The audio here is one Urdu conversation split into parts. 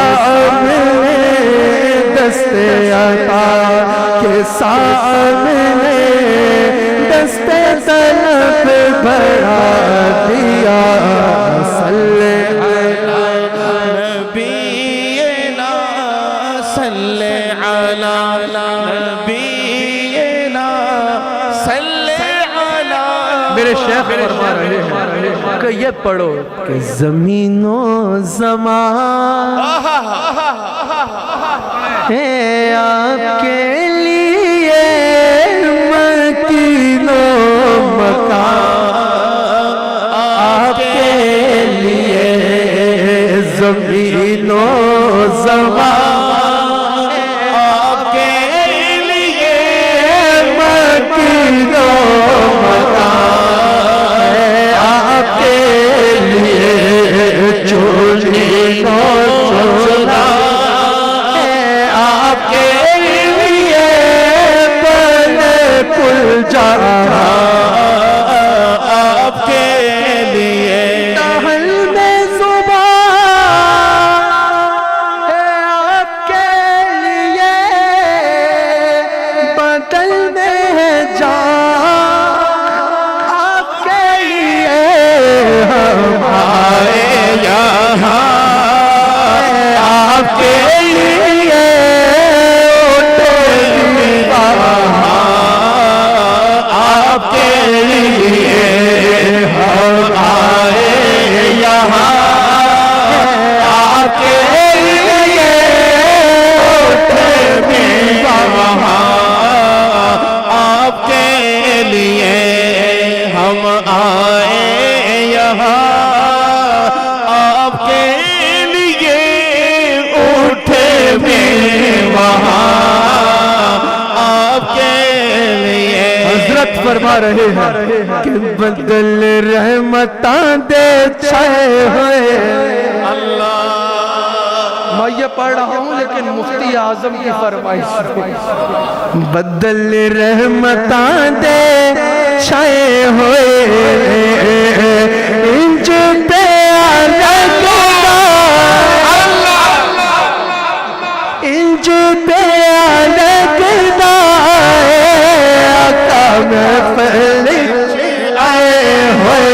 سامنے دستے عطا کے سامنے دستے طلب بڑھا دیا صلی علی نبینا صلی علی نبینا صلی علی میرے شیخ فرما رہے ہیں کہ یہ پڑھو کہ زمین و زمان ہے آپ کے لیے مکین و مکان آپ کے لیے زمین و زمان آپ کے لیے مکین و مکان آپ کے لیے چولی و چولا آپ کے لیے بنے کل جہاں آپ کے لیے دہل میں زبان ہے آپ کے لیے بدل میں ہے جان آپ کے لیے ہم آئے یہاں آپ کے لیے آپ کے لیے ہم آئے یہاں آپ کے لیے آپ کے لیے ہم آئے یہاں آپ کے لیے اٹھے بھی وہاں آپ کے لیے حضرت فرما رہے ہیں کہ بدل رحمتاں دے چھائے ہوئے اللہ میں یہ پڑھ رہا ہوں لیکن مفتی اعظم کی فرمائش بدل رحمتاں دے چھائے ہوئے انج پہ لگتا انج پہ لگتا آقا محفل آئے ہوئے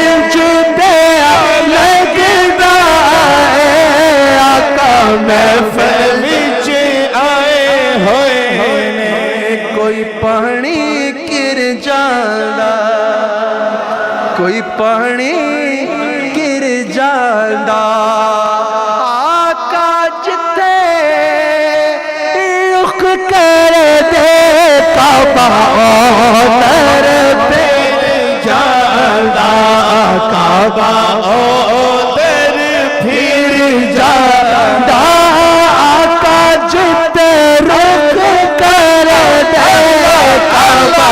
انج پہ لگتا آقا محفل آئے ہوئے کوئی پانی گر جانا کوئی پانی گر جانا آقا جتے رخ کر دے کعبہ در پہ جانا کعبہ در پھر جانا آقا جتے رخ کر دے کعبہ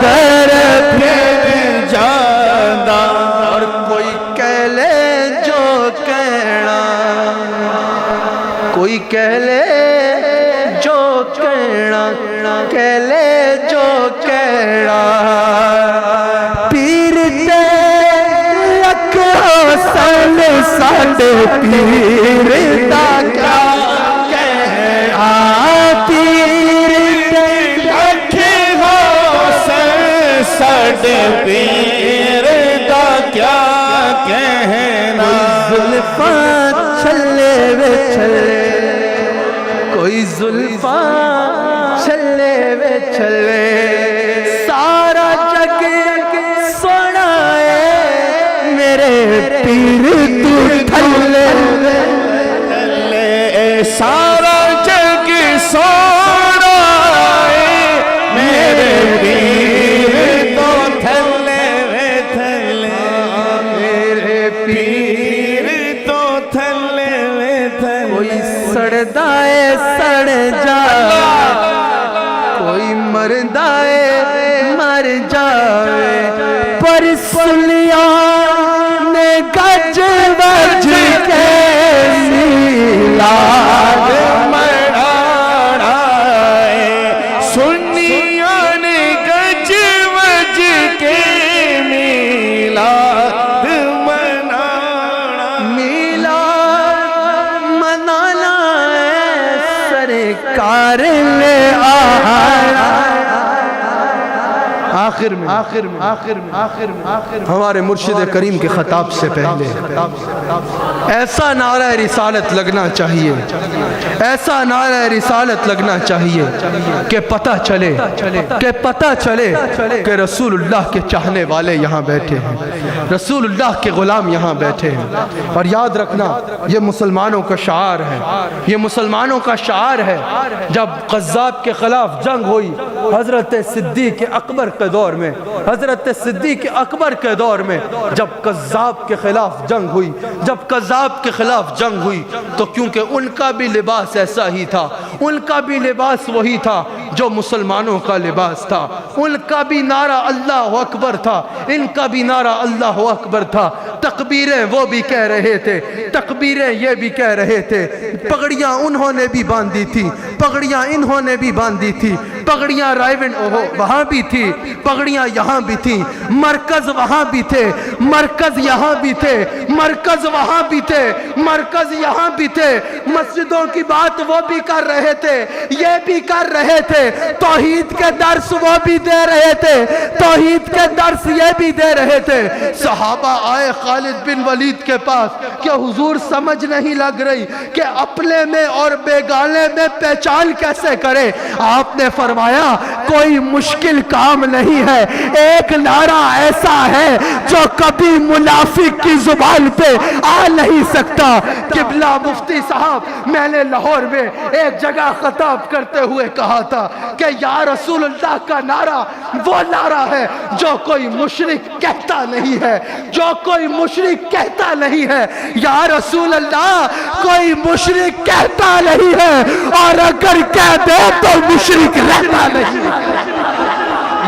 در پھر جانا اور کوئی کہہ لے جو کہنا کوئی کہہ لے جو کہنا کہہ لے جو کہنا پیر تے رکھو سال ساڈے پیر دا کیا کہنا پیر تے رکھے ہو ساڈے پیر دا کیا کہنا زلفاں چھلے وے چھلے کوئی زلفاں چھلے وے چھلے سارا جگ سونا ہے میرے پیر تو تھلے سارا جگ سونا ہے میرے پیر تو تھلے وے تھلے میرے پیر تو تھلے وے تھلے کوئی سڑدا ہے سڑ جا کوئی مردا ہے مر جائے پر سنیا نے گج بج کے میلاد مڑاڑائے سنیا نے گج وج کے میلاد منانا میلاد نثار لے آیا. آخر میں ہمارے مرشد کریم کے خطاب سے پہلے ایسا نعرہ رسالت لگنا چاہیے, ایسا نعرہ رسالت لگنا چاہیے کہ پتہ چلے کہ رسول اللہ کے چاہنے والے یہاں بیٹھے ہیں, رسول اللہ کے غلام یہاں بیٹھے ہیں. اور یاد رکھنا یہ مسلمانوں کا شعار ہے, یہ مسلمانوں کا شعار ہے. جب قذاب کے خلاف جنگ ہوئی حضرت صدیق اکبر کے دور میں, حضرت صدیق اکبر کے دور میں جب قذاب کے خلاف جنگ ہوئی, تو کیونکہ ان کا بھی لباس ایسا ہی تھا, ان کا بھی لباس وہی تھا جو مسلمانوں کا لباس تھا, ان کا بھی نعرہ اللہ اکبر تھا, ان کا بھی نعرہ اللہ اکبر تھا. تکبیریں وہ بھی کہہ رہے تھے, تکبیریں یہ بھی کہہ رہے تھے. پگڑیاں انہوں نے بھی باندھی تھی, پگڑیاں انہوں نے بھی باندھی تھی, پگڑیاں رائیونڈ وہاں بھی تھی, پگڑیاں یہاں بھی تھی, مرکز وہاں بھی تھے, مرکز یہاں بھی تھے, مرکز وہاں بھی تھے, مرکز یہاں بھی تھے. مسجدوں کی بات وہ بھی کر رہے تھے, یہ بھی کر رہے تھے. توحید کے درس وہ بھی دے رہے تھے, توحید کے درس یہ بھی دے رہے تھے. صحابہ آئے خالد بن ولید کے پاس کہ حضور سمجھ نہیں لگ رہی کہ اپنے میں اور بیگانے میں پہچان کیسے کرے. آپ نے فرمایا کوئی مشکل کام نہیں ہے, ایک نعرہ ایسا ہے جو کبھی منافق کی زبان پہ آ نہیں سکتا. قبلہ مفتی صاحب میں نے لاہور میں ایک جگہ خطاب کرتے ہوئے کہا تھا کہ یا رسول اللہ کا نعرہ وہ نعرہ ہے جو کوئی مشرک کہتا نہیں ہے, جو کوئی مشرک کہتا نہیں ہے. یا رسول اللہ کوئی مشرک کہتا نہیں ہے, اور اگر کہہ دے تو مشرک رہتا نہیں ہے.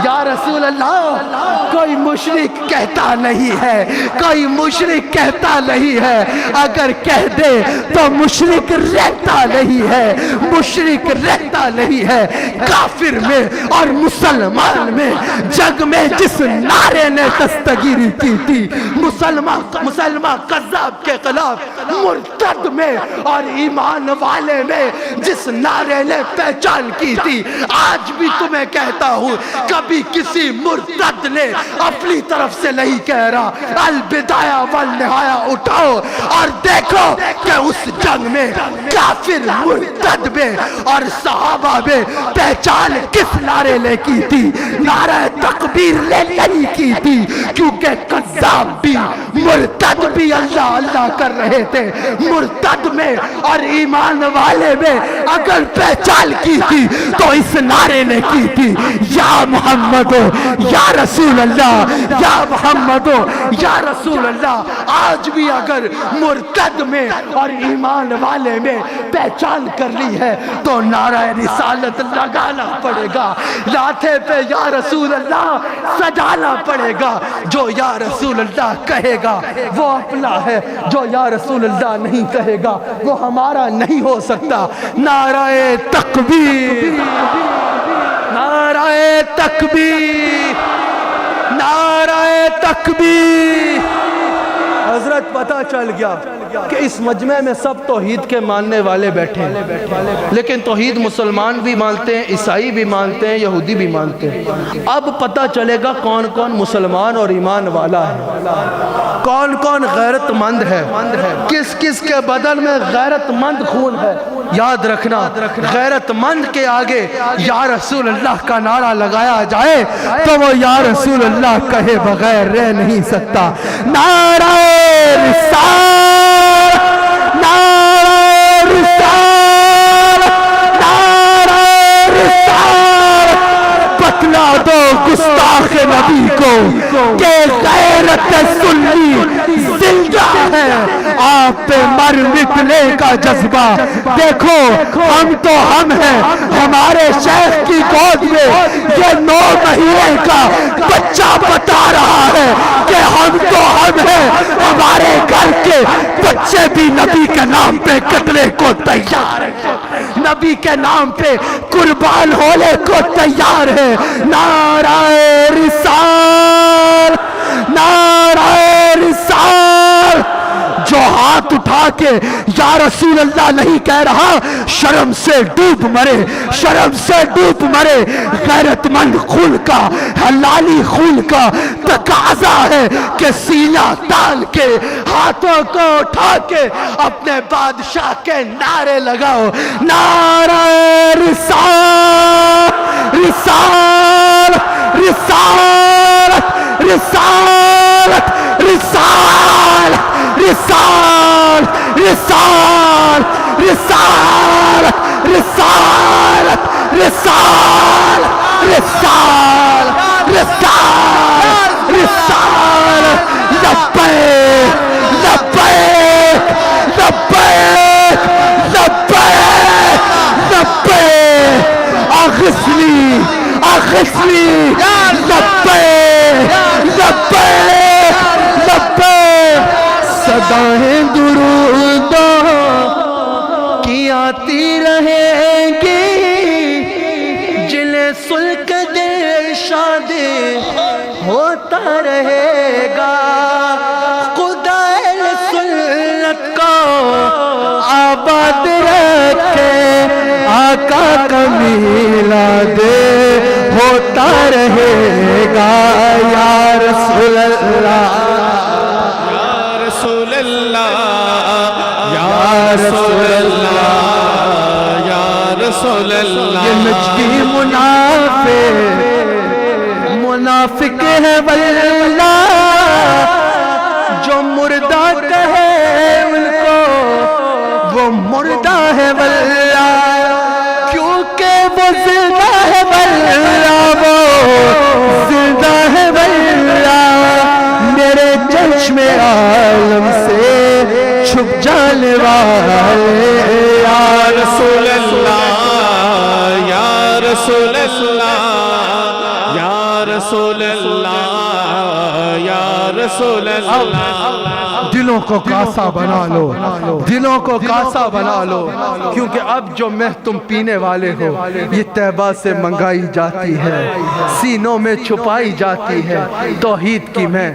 یا رسول اللہ کوئی مشرک کہتا نہیں ہے, کوئی مشرک کہتا نہیں ہے, اگر کہہ دے تو مشرک رہتا نہیں ہے, مشرک رہتا نہیں ہے. کافر میں اور مسلمان میں جگ میں جس نعرے نے دستگیری کی تھی, مسلمان قذاب کے خلاف مرتد میں اور ایمان والے میں جس نعرے نے پہچان کی تھی, آج بھی تمہیں کہتا ہوں کبھی کسی مرتد نے اپنی طرف سے نہیں کہہ رہا. البدایہ والنہایہ اٹھاؤ اور دیکھو کہ اس جنگ میں کافر مرتد میں اور صحابہ میں پہچان کس نعرے نے کی تھی. نعرہ تکبیر نے نہیں کی تھی, کیونکہ قذاب بھی مرتد بھی اللہ اللہ کر رہے تھے. مرتد میں اور ایمان والے میں اگر پہچان کی تھی تو اس نعرے نے کی تھی, یا محمد یا رسول اللہ, یا محمد یا رسول اللہ. آج بھی اگر مرتد میں اور ایمان والے میں پہچان کر لی ہے تو نعرہ رسالت لگانا پڑے گا, لاتھے پہ یا رسول اللہ سجانا پڑے گا. جو یا رسول اللہ کہے گا وہ اپنا ہے, جو یا رسول اللہ نہیں کہے گا وہ ہمارا نہیں ہو سکتا. نعرہ تکبیر, نعرہ تکبیر, نعرہ تکبیر. حضرت پتہ چل گیا کہ اس مجمع میں سب توحید کے ماننے والے بیٹھے ہیں, لیکن توحید مسلمان بھی مانتے ہیں, عیسائی بھی مانتے ہیں, یہودی بھی مانتے ہیں. اب پتہ چلے گا کون کون مسلمان اور ایمان والا ہے, کون کون غیرت مند ہے, کس کس کے بدن میں غیرت مند خون ہے. یاد رکھنا غیرت مند کے آگے یا رسول اللہ کا نعرہ لگایا جائے تو وہ یا رسول اللہ کہے بغیر رہ نہیں سکتا. نعرہ رسالت, نعرہ رسالت, نعرہ رسالت. بتلا دو گستاخ نبی کو کہ غیرت سنی زندہ ہے, آپ پہ مر مٹنے کا جذبہ. دیکھو ہم تو ہم ہیں, ہمارے شیخ کی گود میں یہ 9 مہینے کا بچہ بتا رہا ہے کہ ہم تو ہم ہیں, ہمارے گھر کے بچے بھی نبی کے نام پہ قتلے کو تیار ہیں, نبی کے نام پہ قربان ہونے کو تیار ہے. نعرہ رسالت, نعرہ رسالت. جو ہاتھ اٹھا کے یا رسول اللہ نہیں کہہ رہا، شرم سے ڈوب مرے، شرم سے ڈوب مرے۔ غیرت مند خون کا، حلالی خون کا تقاضا ہے کہ سینہ تان کے ہاتھوں کو اٹھا کے اپنے بادشاہ کے نعرے لگاؤ، نعرہ رسالت، رسالت، رسالت، رسالت، رسالت، رسالت، رسالت، رسالت، رسالت، رسالت، رسالت، رسالت، رسالت، لبیک، لبیک، لبیک، لبیک، لبیک، اغثنی، اغثنی، لبیک، لبیک، لبیک۔ صدائیں درود کی آتی رہیں گی، جنہیں سن کے دل شاد ہوتا رہے گا۔ خدا سنت کو آباد رکھے، آقا کا میلاد ہوتا رہے گا۔ یا رسول اللہ، رسول اللہ، یا رسول اللہ، یا رسول اللہ۔ یہ نجدی منافق ہے واللہ، جو مردہ کہے ان کو وہ مردہ ہے واللہ، کیونکہ وہ زندہ ہے واللہ، وہ زندہ ہے واللہ۔ میرے چشم عالم سے چھپ جانے والے، یا رسول اللہ، یا رسول اللہ، یا رسول اللہ، یا رسول اللہ۔ دلوں کو کاسا بنا لو، دلوں کو کاسا بنا لو، کیونکہ اب جو مہ تم پینے والے ہو یہ طیبہ سے منگائی جاتی ہے، سینوں میں چھپائی جاتی ہے۔ توحید کی مہ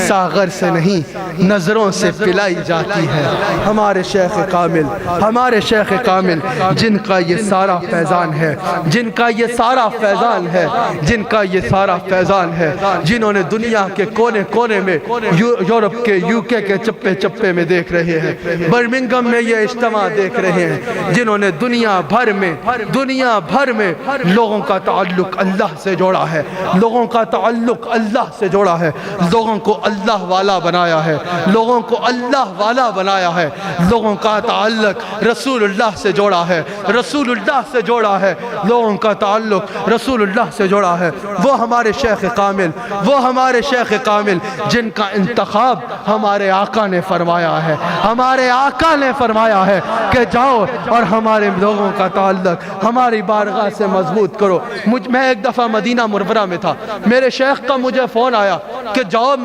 ساغر سے نہیں نظروں سے پلائی جاتی ہے۔ ہمارے شیخ کامل، ہمارے شیخ کامل جن کا یہ سارا فیضان ہے، جن کا یہ سارا فیضان ہے، جن کا یہ سارا فیضان ہے، جنہوں نے دنیا کے کونے کونے میں، یورپ کے، UK کے چپے چپے میں دیکھ رہے ہیں، برمنگم میں یہ اجتماع دیکھ رہے ہیں، جنہوں نے دنیا بھر میں لوگوں کا تعلق اللہ سے جوڑا ہے، لوگوں کا تعلق اللہ سے جوڑا ہے، لوگوں کو اللہ والا بنایا ہے، لوگوں کو اللہ والا بنایا ہے، لوگوں کا تعلق رسول اللہ سے جوڑا ہے، رسول اللہ سے جوڑا ہے، لوگوں کا تعلق رسول اللہ سے جوڑا ہے۔ وہ ہمارے شیخ کامل، وہ ہمارے شیخ کامل جن کا انتخاب ہمارے آقا نے فرمایا ہے، ہمارے آقا نے فرمایا ہے کہ جاؤ اور ہمارے لوگوں کا تعلق ہماری بارگاہ سے مضبوط کرو۔ میں ایک دفعہ مدینہ منورہ میں تھا، میرے شیخ کا مجھے فون آیا کہ جاؤ،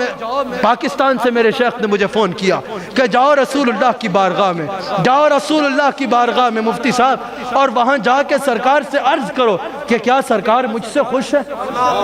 پاکستان سے میرے شیخ نے مجھے فون کیا کہ جاؤ رسول اللہ کی بارگاہ میں، جاؤ رسول اللہ کی بارگاہ میں مفتی صاحب، اور وہاں جا کے سرکار سے عرض کرو کہ کیا سرکار مجھ سے خوش ہے،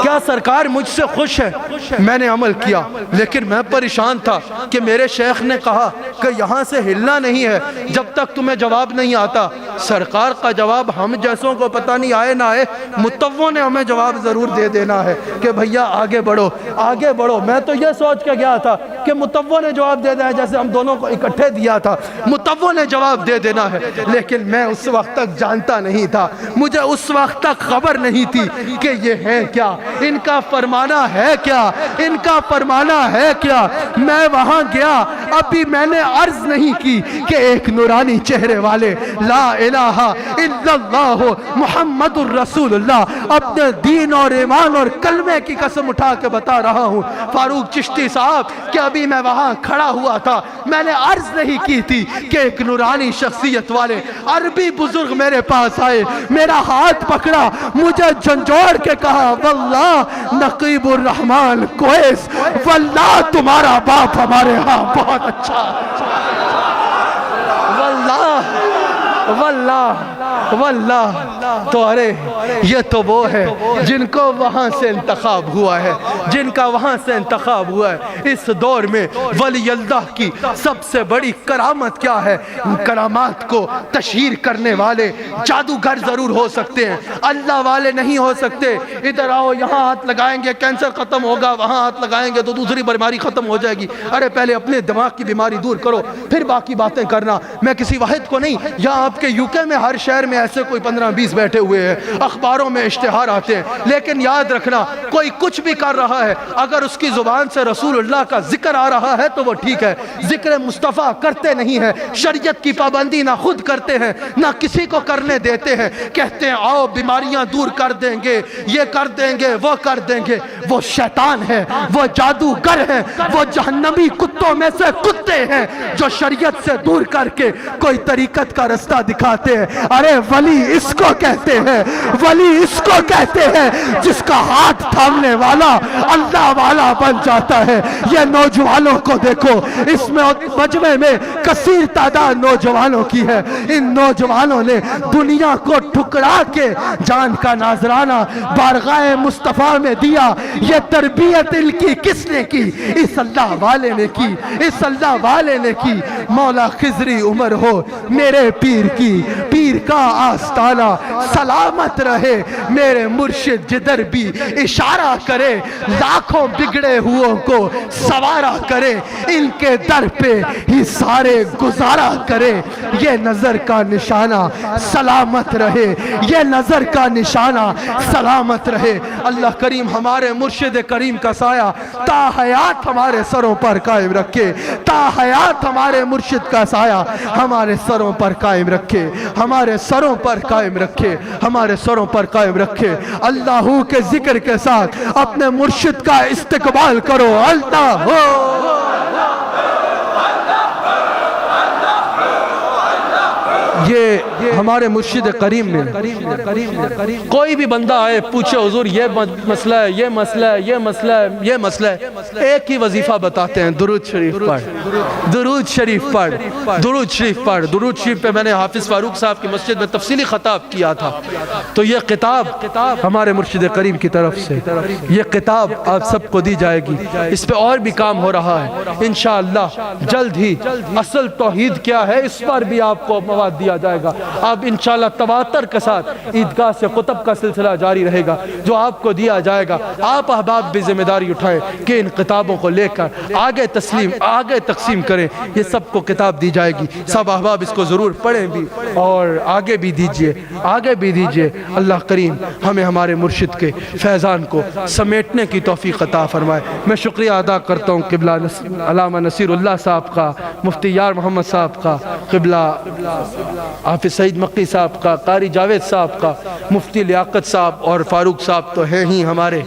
کیا سرکار مجھ سے خوش ہے۔ میں نے عمل کیا، لیکن میں پریشان تھا کہ میرے شیخ نے کہا کہ یہاں سے ہلنا نہیں ہے جب تک تمہیں جواب نہیں آتا۔ سرکار کا جواب ہم جیسوں کو پتہ نہیں آئے نہ آئے، متوّع نے ہمیں جواب ضرور دے دینا ہے کہ بھیا آگے بڑھو، آگے بڑھو۔ میں تو یہ سوچ کے گیا تھا کہ متوّع نے جواب دے دینا ہے، جیسے ہم دونوں کو اکٹھے دیا تھا، متوّع نے جواب دے دینا ہے، لیکن میں اس وقت تک جانتا نہیں تھا، مجھے اس وقت تک خبر نہیں تھی کہ یہ ہے کیا، ان کا فرمانا ہے کیا، ان کا فرمانا ہے کیا۔ میں وہاں گیا، ابھی میں نے عرض نہیں کی کہ ایک نورانی چہرے والے لا الہ الا اللہ محمد الرسول اللہ اپنے دین اور ایمان اور کلمے کی قسم اٹھا کے بتا رہا ہوں فاروق چشتی صاحب کہ ابھی میں وہاں کھڑا ہوا تھا، میں نے عرض نہیں کی تھی کہ ایک نورانی شخصیت والے عربی بزرگ میرے پاس آئے، میرا ہاتھ پکڑا، مجھے جھنجھوڑ کے کہا واللہ نقیب الرحمن کویس، واللہ تمہارا باپ ہمارے ہاں بہت اچھا، واللہ واللہ واللہ تو ارے یہ تو وہ ہے جن کو وہاں سے انتخاب ہوا ہے، جن کا وہاں سے انتخاب ہوا ہے۔ اس دور میں ولی اللہ کی سب سے بڑی کرامت کیا ہے؟ ان کرامات کو تشہیر کرنے والے جادوگر ضرور ہو سکتے ہیں، اللہ والے نہیں ہو سکتے۔ ادھر آؤ، یہاں ہاتھ لگائیں گے کینسر ختم ہوگا، وہاں ہاتھ لگائیں گے تو دوسری بیماری ختم ہو جائے گی۔ ارے پہلے اپنے دماغ کی بیماری دور کرو، پھر باقی باتیں کرنا۔ میں کسی واحد کو نہیں، یہاں آپ کے UK میں ہر شہر میں ایسے کوئی 15-20 بیٹھے ہوئے ہیں، اخباروں میں اشتہار آتے ہیں، لیکن یاد رکھنا کوئی کچھ بھی کر رہا ہے، اگر اس کی زبان سے رسول اللہ کا ذکر آ رہا ہے تو وہ ٹھیک ہے۔ ذکر مصطفیٰ کرتے نہیں ہیں، شریعت کی پابندی نہ خود کرتے ہیں نہ کسی کو کرنے دیتے ہیں، کہتے ہیں آؤ بیماریاں دور کر دیں گے، یہ کر دیں گے، وہ کر دیں گے۔ وہ شیطان ہے، وہ جادوگر ہے، وہ جہنمی کتوں میں سے کتے ہیں جو شریعت سے دور کر کے کوئی طریقت کا رستہ دکھاتے ہیں۔ ارے ولی اس کو کہتے ہیں، ولی اس کو کہتے ہیں جس کا ہاتھ تھامنے والا اللہ والا بن جاتا ہے۔ یہ نوجوانوں کو دیکھو، اس میں مجمع میں کثیر تعداد نوجوانوں کی ہے۔ ان نوجوانوں نے دنیا کو ٹھکرا کے جان کا نذرانہ بارگاہ مصطفیٰ میں دیا۔ یہ تربیت ان کی کس نے کی؟ اس اللہ والے نے کی، اس اللہ والے نے کی۔ مولا خضری عمر ہو میرے پیر کی، پیر کا آستانہ سلامت رہے۔ میرے مرشد جدھر بھی اشارہ کرے، لاکھوں بگڑے ہوں کو سوارا کرے۔ ان کے در پہ ہی سارے گزارا کرے۔ یہ نظر کا نشانہ سلامت رہے، یہ نظر کا نشانہ سلامت رہے۔ اللہ کریم ہمارے مرشد کریم کا سایہ تا حیات ہمارے سروں پر قائم رکھے، تا حیات ہمارے مرشد کا سایہ ہمارے سروں پر قائم رکھے، ہمارے سروں پر قائم رکھے، ہمارے سروں پر قائم رکھے۔ اللہ کے ذکر کے ساتھ اپنے مرشد کا استقبال کرو۔ اللہ ہو یہ ہمارے مرشد کریم نے کوئی بھی بندہ آئے پوچھے حضور یہ مسئلہ ہے، یہ مسئلہ ہے، یہ مسئلہ ہے، یہ مسئلہ ہے، ایک ہی وظیفہ بتاتے ہیں، درود شریف پڑھ، درود شریف پڑھ، درود شریف پڑھ۔ درود شریف پہ میں نے حافظ فاروق صاحب کی مسجد میں تفصیلی خطاب کیا تھا، تو یہ کتاب ہمارے مرشد کریم کی طرف سے، یہ کتاب آپ سب کو دی جائے گی۔ اس پہ اور بھی کام ہو رہا ہے انشاءاللہ، جلد ہی اصل توحید کیا ہے اس پر بھی آپ کو مواد دیا جائے گا۔ اب انشاءاللہ تواتر کے ساتھ عیدگاہ سے خطب کا سلسلہ جاری رہے گا جو آپ کو دیا جائے گا۔ آپ احباب بھی ذمہ داری اٹھائیں کہ ان کتابوں کو لے کر آگے تقسیم کریں۔ یہ سب کو کتاب دی جائے گی، سب احباب اس کو ضرور پڑھیں بھی اور آگے بھی دیجئے، آگے بھی دیجئے۔ اللہ کریم ہمیں ہمارے مرشد کے فیضان کو سمیٹنے کی توفیق عطا فرمائے۔ میں شکریہ ادا کرتا ہوں قبلہ علامہ نصیر اللہ صاحب کا، مفتی یار محمد صاحب کا، قبلہ حافظ سعید مکی صاحب کا، قاری جاوید صاحب کا، مفتی لیاقت صاحب اور فاروق صاحب تو ہیں ہی ہمارے،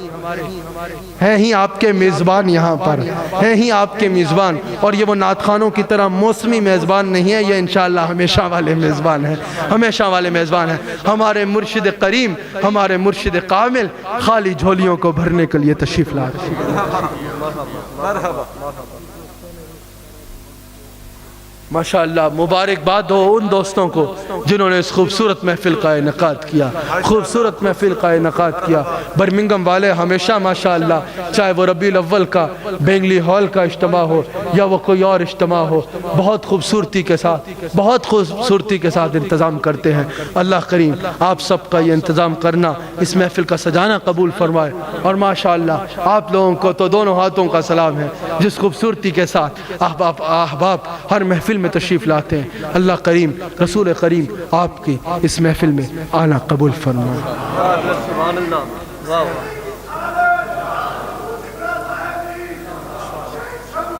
ہیں ہی آپ کے میزبان، یہاں پر ہیں ہی آپ کے میزبان۔ اور یہ وہ نعت خانوں کی طرح موسمی میزبان نہیں ہے، یہ انشاءاللہ ہمیشہ والے میزبان ہیں، ہمیشہ والے میزبان ہیں۔ ہمارے مرشد کریم، ہمارے مرشد کامل خالی جھولیوں کو بھرنے کے لیے تشریف لا رہے ہیں۔ ماشاءاللہ مبارکباد ہو ان دوستوں کو جنہوں نے اس خوبصورت محفل کا انعقاد کیا، خوبصورت محفل کا انعقاد کیا۔ برمنگم والے ہمیشہ ماشاءاللہ چاہے وہ ربیع الاول کا بینگلی ہال کا اجتماع ہو یا وہ کوئی اور اجتماع ہو، بہت خوبصورتی کے ساتھ، بہت خوبصورتی کے ساتھ انتظام کرتے ہیں۔ اللہ کریم آپ سب کا یہ انتظام کرنا، اس محفل کا سجانا قبول فرمائے۔ اور ماشاءاللہ آپ لوگوں کو تو دونوں ہاتھوں کا سلام ہے جس خوبصورتی کے ساتھ احباب ہر محفل میں تشریف لاتے ہیں۔ اللہ کریم رسول کریم آپ کی اس محفل میں آنا قبول فرمائے۔